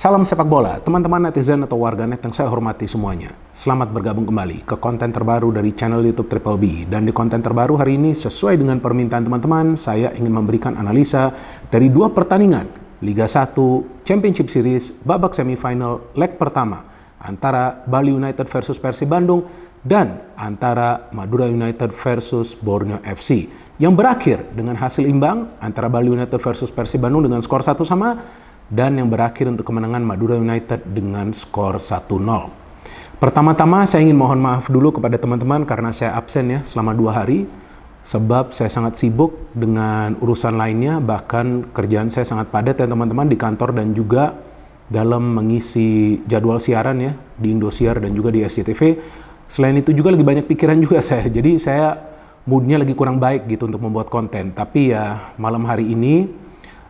Salam sepak bola, teman-teman netizen atau warganet yang saya hormati semuanya. Selamat bergabung kembali ke konten terbaru dari channel YouTube Triple B. Dan di konten terbaru hari ini, sesuai dengan permintaan teman-teman, saya ingin memberikan analisa dari dua pertandingan Liga 1 Championship Series babak semifinal leg pertama antara Bali United versus Persib Bandung dan antara Madura United versus Borneo FC yang berakhir dengan hasil imbang antara Bali United versus Persib Bandung dengan skor 1-1 dan yang berakhir untuk kemenangan Madura United dengan skor 1-0. Pertama-tama saya ingin mohon maaf dulu kepada teman-teman karena saya absen ya selama 2 hari sebab saya sangat sibuk dengan urusan lainnya, bahkan kerjaan saya sangat padat ya teman-teman di kantor dan juga dalam mengisi jadwal siaran ya di Indosiar dan juga di SCTV. Selain itu juga lagi banyak pikiran juga saya, jadi saya moodnya lagi kurang baik gitu untuk membuat konten. Tapi ya malam hari ini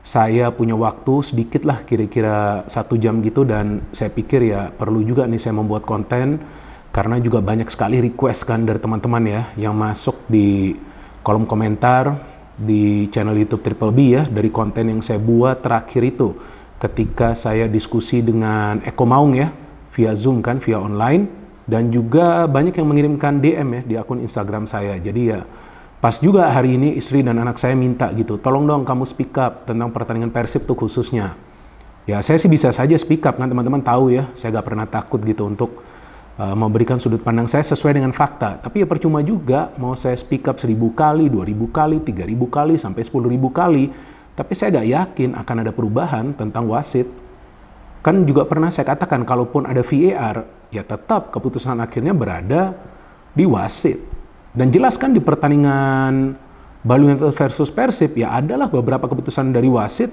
saya punya waktu sedikit lah, kira-kira 1 jam gitu, dan saya pikir ya perlu juga nih saya membuat konten karena juga banyak sekali request kan dari teman-teman ya yang masuk di kolom komentar di channel YouTube Triple B ya dari konten yang saya buat terakhir itu ketika saya diskusi dengan Eko Maung ya via Zoom kan, via online, dan juga banyak yang mengirimkan DM ya di akun Instagram saya. Jadi ya pas juga hari ini istri dan anak saya minta gitu, tolong dong kamu speak up tentang pertandingan Persib tuh khususnya. Ya saya sih bisa saja speak up kan, teman-teman tahu ya, saya gak pernah takut gitu untuk memberikan sudut pandang saya sesuai dengan fakta. Tapi ya percuma juga mau saya speak up 1000 kali, 2000 kali, 3000 kali, sampai 10.000 kali. Tapi saya gak yakin akan ada perubahan tentang wasit. Kan juga pernah saya katakan kalaupun ada VAR, ya tetap keputusan akhirnya berada di wasit. Dan jelaskan di pertandingan Bali United versus Persib ya adalah beberapa keputusan dari wasit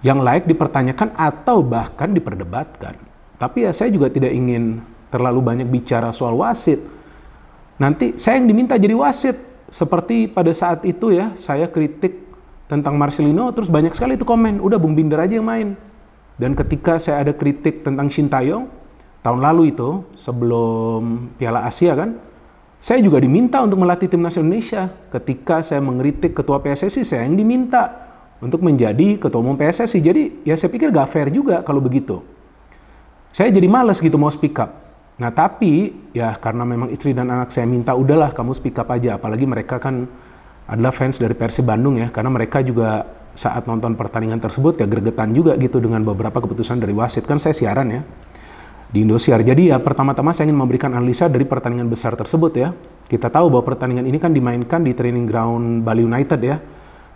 yang layak dipertanyakan atau bahkan diperdebatkan. Tapi ya saya juga tidak ingin terlalu banyak bicara soal wasit. Nanti saya yang diminta jadi wasit. Seperti pada saat itu ya saya kritik tentang Marcelino, terus banyak sekali itu komen, udah Bung Binder aja yang main. Dan ketika saya ada kritik tentang Sintayong tahun lalu itu sebelum Piala Asia kan, saya juga diminta untuk melatih timnas Indonesia. Ketika saya mengkritik ketua PSSI, saya yang diminta untuk menjadi ketua umum PSSI. Jadi ya saya pikir gak fair juga kalau begitu. Saya jadi malas gitu mau speak up. Nah tapi ya karena memang istri dan anak saya minta, udahlah kamu speak up aja. Apalagi mereka kan adalah fans dari Persib Bandung ya. Karena mereka juga saat nonton pertandingan tersebut ya gregetan juga gitu dengan beberapa keputusan dari wasit. Kan saya siaran ya di Indosiar. Jadi ya pertama-tama saya ingin memberikan analisa dari pertandingan besar tersebut ya. Kita tahu bahwa pertandingan ini kan dimainkan di training ground Bali United ya.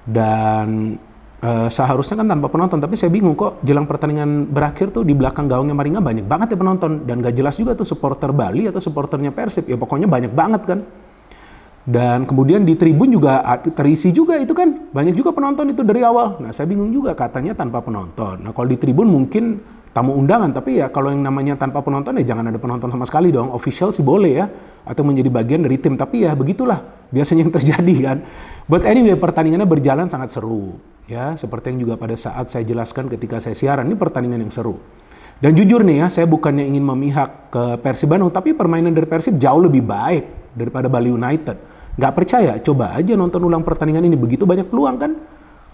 Dan seharusnya kan tanpa penonton, tapi saya bingung kok jelang pertandingan berakhir tuh di belakang gawangnya Maringa banyak banget ya penonton. Dan gak jelas juga tuh supporter Bali atau supporternya Persib. Ya pokoknya banyak banget kan. Dan kemudian di tribun juga terisi juga itu kan. Banyak juga penonton itu dari awal. Nah saya bingung juga, katanya tanpa penonton. Nah kalau di tribun mungkin tamu undangan, tapi ya kalau yang namanya tanpa penonton ya jangan ada penonton sama sekali dong. Official sih boleh ya, atau menjadi bagian dari tim, tapi ya begitulah biasanya yang terjadi kan. But anyway, pertandingannya berjalan sangat seru ya, seperti yang juga pada saat saya jelaskan ketika saya siaran, ini pertandingan yang seru. Dan jujur nih ya, saya bukannya ingin memihak ke Persib Bandung, tapi permainan dari Persib jauh lebih baik daripada Bali United. Nggak percaya, coba aja nonton ulang pertandingan ini, begitu banyak peluang kan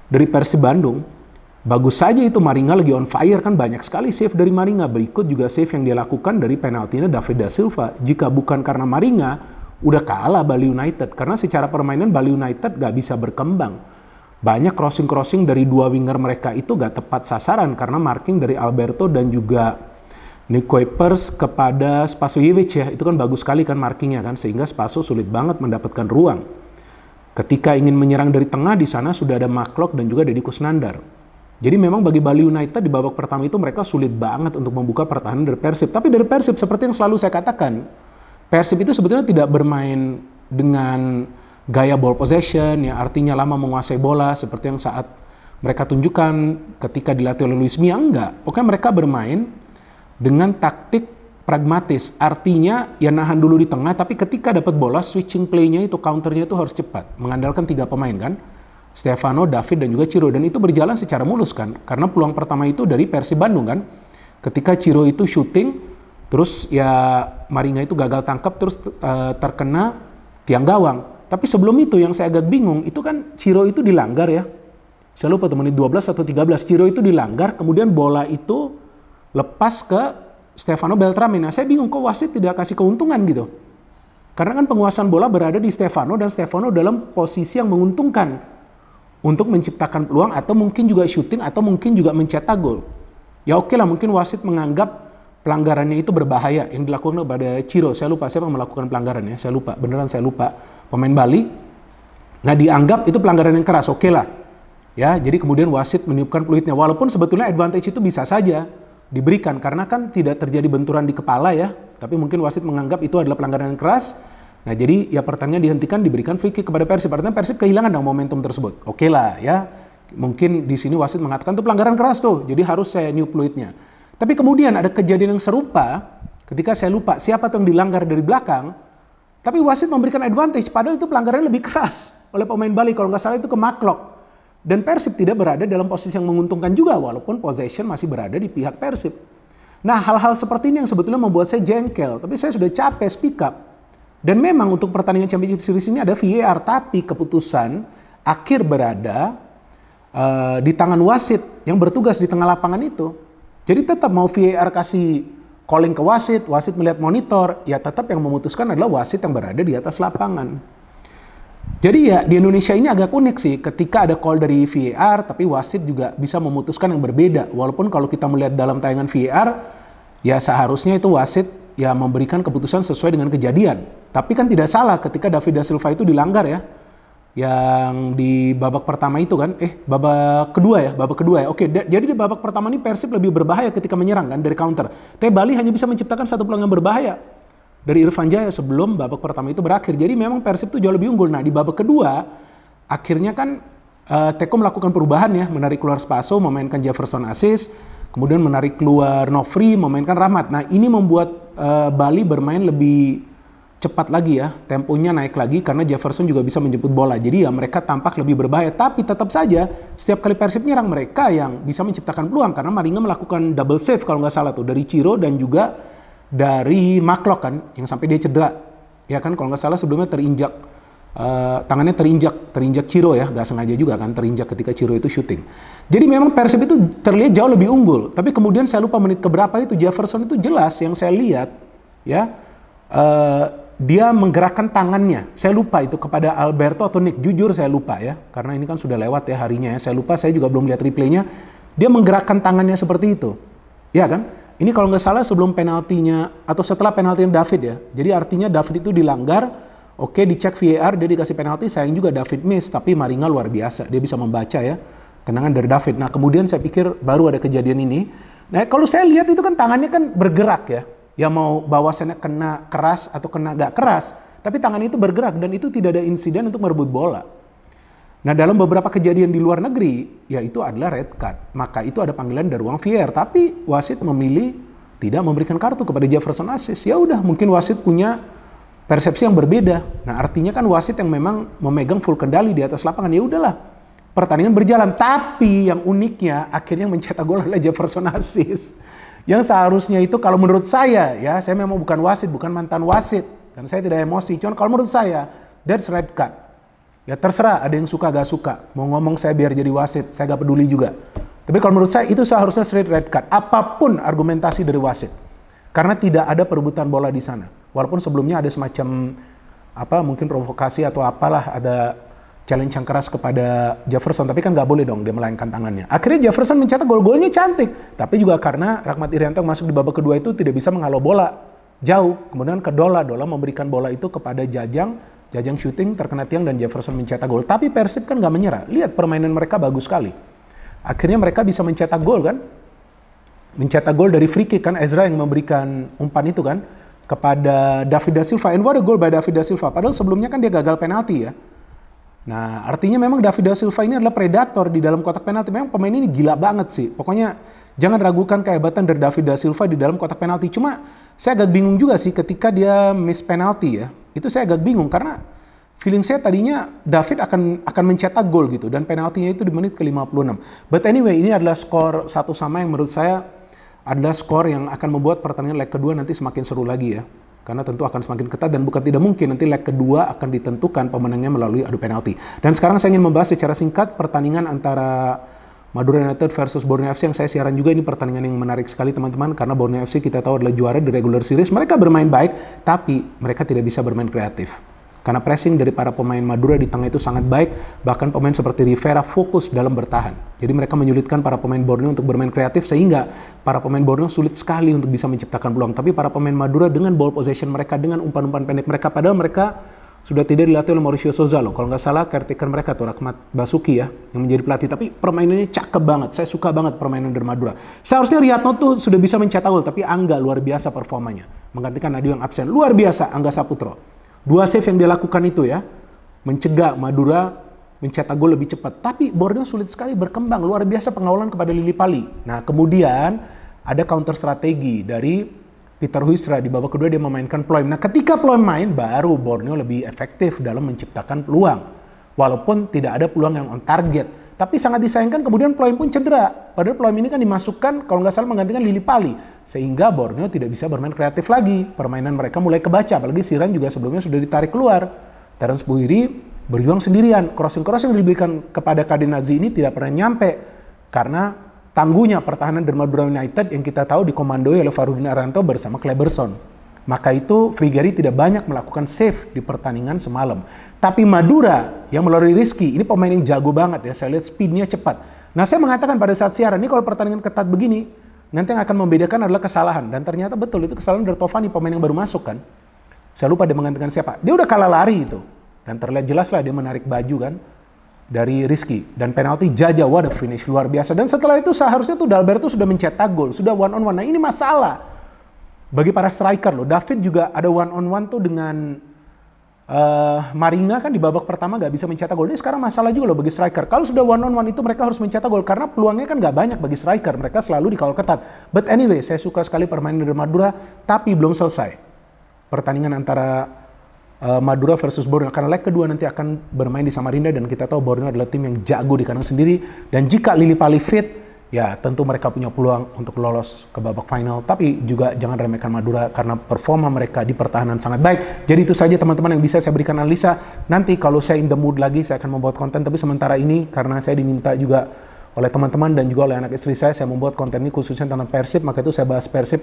dari Persib Bandung. Bagus saja itu, Maringa lagi on fire kan, banyak sekali save dari Maringa. Berikut juga save yang dia lakukan dari penaltinya David da Silva. Jika bukan karena Maringa, udah kalah Bali United. Karena secara permainan Bali United gak bisa berkembang. Banyak crossing-crossing dari dua winger mereka itu gak tepat sasaran karena marking dari Alberto dan juga Nick Kuipers kepada Spasojevic ya. Itu kan bagus sekali kan markingnya kan, sehingga Spaso sulit banget mendapatkan ruang. Ketika ingin menyerang dari tengah, di sana sudah ada Maklok dan juga Deddy Kusnandar. Jadi memang bagi Bali United di babak pertama itu mereka sulit banget untuk membuka pertahanan dari Persib. Tapi dari Persib seperti yang selalu saya katakan, Persib itu sebetulnya tidak bermain dengan gaya ball possession, ya artinya lama menguasai bola seperti yang saat mereka tunjukkan ketika dilatih oleh Luis Milla, enggak. Pokoknya mereka bermain dengan taktik pragmatis, artinya ya nahan dulu di tengah, tapi ketika dapat bola switching play-nya itu, counternya itu harus cepat, mengandalkan 3 pemain kan. Stefano, David, dan juga Ciro. Dan itu berjalan secara mulus kan. Karena peluang pertama itu dari Persib Bandung kan. Ketika Ciro itu shooting, terus ya Maringa itu gagal tangkap, terus terkena tiang gawang. Tapi sebelum itu yang saya agak bingung, itu kan Ciro itu dilanggar ya. Saya lupa tuh menit 12 atau 13, Ciro itu dilanggar, kemudian bola itu lepas ke Stefano Beltrame. Nah, saya bingung kok wasit tidak kasih keuntungan gitu. Karena kan penguasaan bola berada di Stefano dan Stefano dalam posisi yang menguntungkan untuk menciptakan peluang atau mungkin juga shooting atau mungkin juga mencetak gol. Ya oke lah, mungkin wasit menganggap pelanggarannya itu berbahaya yang dilakukan kepada Ciro. Saya lupa siapa yang melakukan pelanggarannya. Saya lupa, beneran saya lupa. Pemain Bali. Nah, dianggap itu pelanggaran yang keras. Oke lah. Ya, jadi kemudian wasit meniupkan peluitnya. Walaupun sebetulnya advantage itu bisa saja diberikan karena kan tidak terjadi benturan di kepala ya, tapi mungkin wasit menganggap itu adalah pelanggaran yang keras. Nah, jadi ya pertandingan dihentikan, diberikan free kick kepada Persib. Artinya Persib kehilangan dong momentum tersebut. Oke lah ya, mungkin di sini wasit mengatakan itu pelanggaran keras tuh, jadi harus saya niup fluidnya. Tapi kemudian ada kejadian yang serupa ketika saya lupa siapa tuh yang dilanggar dari belakang, tapi wasit memberikan advantage padahal itu pelanggaran lebih keras oleh pemain Bali, kalau nggak salah itu ke Maklok. Dan Persib tidak berada dalam posisi yang menguntungkan juga, walaupun possession masih berada di pihak Persib. Nah, hal-hal seperti ini yang sebetulnya membuat saya jengkel, tapi saya sudah capek speak up. Dan memang untuk pertandingan Championship Series ini ada VAR, tapi keputusan akhir berada di tangan wasit yang bertugas di tengah lapangan itu. Jadi tetap mau VAR kasih calling ke wasit, wasit melihat monitor, ya tetap yang memutuskan adalah wasit yang berada di atas lapangan. Jadi ya di Indonesia ini agak unik sih ketika ada call dari VAR tapi wasit juga bisa memutuskan yang berbeda. Walaupun kalau kita melihat dalam tayangan VAR ya seharusnya itu wasit ya memberikan keputusan sesuai dengan kejadian. Tapi kan tidak salah ketika David da Silva itu dilanggar ya. Yang di babak pertama itu kan, babak kedua ya. Oke, jadi di babak pertama ini Persib lebih berbahaya ketika menyerang kan dari counter. Tapi Bali hanya bisa menciptakan satu peluang yang berbahaya dari Irfan Jaya sebelum babak pertama itu berakhir. Jadi memang Persib itu jauh lebih unggul. Nah, di babak kedua akhirnya kan Teko melakukan perubahan ya, menarik keluar Spaso, memainkan Jefferson Aziz, kemudian menarik keluar Nofri, memainkan Rahmat. Nah, ini membuat Bali bermain lebih cepat lagi ya, temponya naik lagi karena Jefferson juga bisa menjemput bola. Jadi ya mereka tampak lebih berbahaya, tapi tetap saja setiap kali Persib nyerang mereka yang bisa menciptakan peluang karena Maringa melakukan double save kalau nggak salah tuh dari Ciro dan juga dari Maklok kan yang sampai dia cedera. Ya kan kalau nggak salah sebelumnya terinjak tangannya terinjak Ciro ya, nggak sengaja juga kan terinjak ketika Ciro itu syuting. Jadi memang Persib itu terlihat jauh lebih unggul, tapi kemudian saya lupa menit keberapa itu Jefferson itu jelas yang saya lihat ya dia menggerakkan tangannya. Saya lupa itu kepada Alberto atau Nick. Jujur saya lupa ya. Karena ini kan sudah lewat ya harinya ya. Saya lupa, saya juga belum lihat replaynya. Dia menggerakkan tangannya seperti itu. Ya kan? Ini kalau nggak salah sebelum penaltinya atau setelah penaltinya David ya. Jadi artinya David itu dilanggar. Oke, dicek VAR, dia dikasih penalti. Sayang juga David miss. Tapi Maringa luar biasa. Dia bisa membaca ya tendangan dari David. Nah kemudian saya pikir baru ada kejadian ini. Nah kalau saya lihat itu kan tangannya kan bergerak ya. Ya mau bawasannya kena keras atau kena gak keras, tapi tangan itu bergerak dan itu tidak ada insiden untuk merebut bola. Nah dalam beberapa kejadian di luar negeri, ya itu adalah red card. Maka itu ada panggilan dari ruang VAR, tapi wasit memilih tidak memberikan kartu kepada Jefferson Aziz. Ya udah, mungkin wasit punya persepsi yang berbeda. Nah artinya kan wasit yang memang memegang full kendali di atas lapangan. Ya udahlah, pertandingan berjalan. Tapi yang uniknya akhirnya mencetak gol adalah Jefferson Aziz. Yang seharusnya itu kalau menurut saya ya, saya memang bukan wasit, bukan mantan wasit, dan saya tidak emosi. Cuman kalau menurut saya, that's red card. Ya terserah, ada yang suka gak suka. Mau ngomong saya biar jadi wasit, saya gak peduli juga. Tapi kalau menurut saya itu seharusnya straight red card. Apapun argumentasi dari wasit. Karena tidak ada perebutan bola di sana. Walaupun sebelumnya ada semacam mungkin provokasi atau apalah, ada challenge yang keras kepada Jefferson, tapi kan nggak boleh dong dia melayangkan tangannya. Akhirnya Jefferson mencetak gol-golnya cantik, tapi juga karena Rahmat Irianto yang masuk di babak kedua itu tidak bisa menghalau bola jauh. Kemudian ke Dola memberikan bola itu kepada Jajang shooting terkena tiang dan Jefferson mencetak gol. Tapi Persib kan nggak menyerah. Lihat permainan mereka bagus sekali. Akhirnya mereka bisa mencetak gol kan, mencetak gol dari free kick kan, Ezra yang memberikan umpan itu kan kepada David da Silva. And what a goal by David da Silva. Padahal sebelumnya kan dia gagal penalti ya. Nah, artinya memang David da Silva ini adalah predator di dalam kotak penalti. Memang pemain ini gila banget sih. Pokoknya jangan ragukan kehebatan dari David da Silva di dalam kotak penalti. Cuma saya agak bingung juga sih ketika dia miss penalti ya. Itu saya agak bingung karena feeling saya tadinya David akan mencetak gol gitu dan penaltinya itu di menit ke-56. But anyway, ini adalah skor 1-1 yang menurut saya adalah skor yang akan membuat pertandingan leg kedua nanti semakin seru lagi ya. Karena tentu akan semakin ketat dan bukan tidak mungkin nanti leg kedua akan ditentukan pemenangnya melalui adu penalti. Dan sekarang saya ingin membahas secara singkat pertandingan antara Madura United versus Borneo FC yang saya siaran juga, ini pertandingan yang menarik sekali teman-teman, karena Borneo FC kita tahu adalah juara di regular series. Mereka bermain baik, tapi mereka tidak bisa bermain kreatif. Karena pressing dari para pemain Madura di tengah itu sangat baik, bahkan pemain seperti Rivera fokus dalam bertahan. Jadi mereka menyulitkan para pemain Borneo untuk bermain kreatif, sehingga para pemain Borneo sulit sekali untuk bisa menciptakan peluang. Tapi para pemain Madura dengan ball possession mereka, dengan umpan-umpan pendek mereka, padahal mereka sudah tidak dilatih oleh Mauricio Souza loh. Kalau nggak salah, caretaker mereka tuh Rahmat Basuki ya, yang menjadi pelatih. Tapi permainannya cakep banget. Saya suka banget permainan dari Madura. Seharusnya Riyadno tuh sudah bisa mencetak gol, tapi Angga luar biasa performanya. Menggantikan Nadio yang absen. Luar biasa Angga Saputro. 2 save yang dia lakukan itu ya, mencegah Madura mencetak gol lebih cepat. Tapi Borneo sulit sekali berkembang. Luar biasa pengawalan kepada Lili Pali. Nah, kemudian ada counter strategi dari Peter Huisra. Di babak kedua dia memainkan Ploem. Nah, ketika Ploem main, baru Borneo lebih efektif dalam menciptakan peluang. Walaupun tidak ada peluang yang on target. Tapi sangat disayangkan kemudian Ploem pun cedera. Padahal Ploem ini kan dimasukkan, kalau nggak salah menggantikan Lili Pali. Sehingga Borneo tidak bisa bermain kreatif lagi. Permainan mereka mulai kebaca. Apalagi Siran juga sebelumnya sudah ditarik keluar. Terence Buhiri berjuang sendirian. Crossing-crossing yang diberikan kepada Kadenazi ini tidak pernah nyampe. Karena tangguhnya pertahanan dari Madura United yang kita tahu dikomandoi oleh Farudin Aranto bersama Kleberson. Maka itu Frigeri tidak banyak melakukan save di pertandingan semalam. Tapi Madura yang melalui Rizky, ini pemain yang jago banget ya. Saya lihat speednya cepat. Nah, saya mengatakan pada saat siaran, ini kalau pertandingan ketat begini, nanti yang akan membedakan adalah kesalahan. Dan ternyata betul, itu kesalahan dari Tovani, pemain yang baru masuk kan. Saya lupa dia menggantikan siapa. Dia udah kalah lari itu. Dan terlihat jelas lah dia menarik baju kan dari Rizky. Dan penalti Jaja, what a finish, luar biasa. Dan setelah itu seharusnya tuh Dalberto sudah mencetak gol, sudah one on one. Nah, ini masalah bagi para striker loh. David juga ada one on one tuh dengan Maringa kan di babak pertama gak bisa mencetak gol. Ini sekarang masalah juga loh bagi striker. Kalau sudah one on one itu mereka harus mencetak gol, karena peluangnya kan gak banyak bagi striker. Mereka selalu dikawal ketat. But anyway, saya suka sekali permainan dari Madura, tapi belum selesai pertandingan antara Madura versus Borneo. Karena leg kedua nanti akan bermain di Samarinda, dan kita tahu Borneo adalah tim yang jago di kandang sendiri. Dan jika Lili Pali fit, ya tentu mereka punya peluang untuk lolos ke babak final. Tapi juga jangan remehkan Madura karena performa mereka di pertahanan sangat baik. Jadi itu saja teman-teman yang bisa saya berikan analisa. Nanti kalau saya in the mood lagi, saya akan membuat konten. Tapi sementara ini karena saya diminta juga oleh teman-teman dan juga oleh anak istri saya membuat konten ini khususnya tentang Persib. Maka itu saya bahas Persib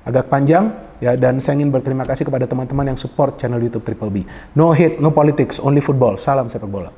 agak panjang ya. Dan saya ingin berterima kasih kepada teman-teman yang support channel YouTube Triple B. No hate, no politics, only football. Salam sepak bola.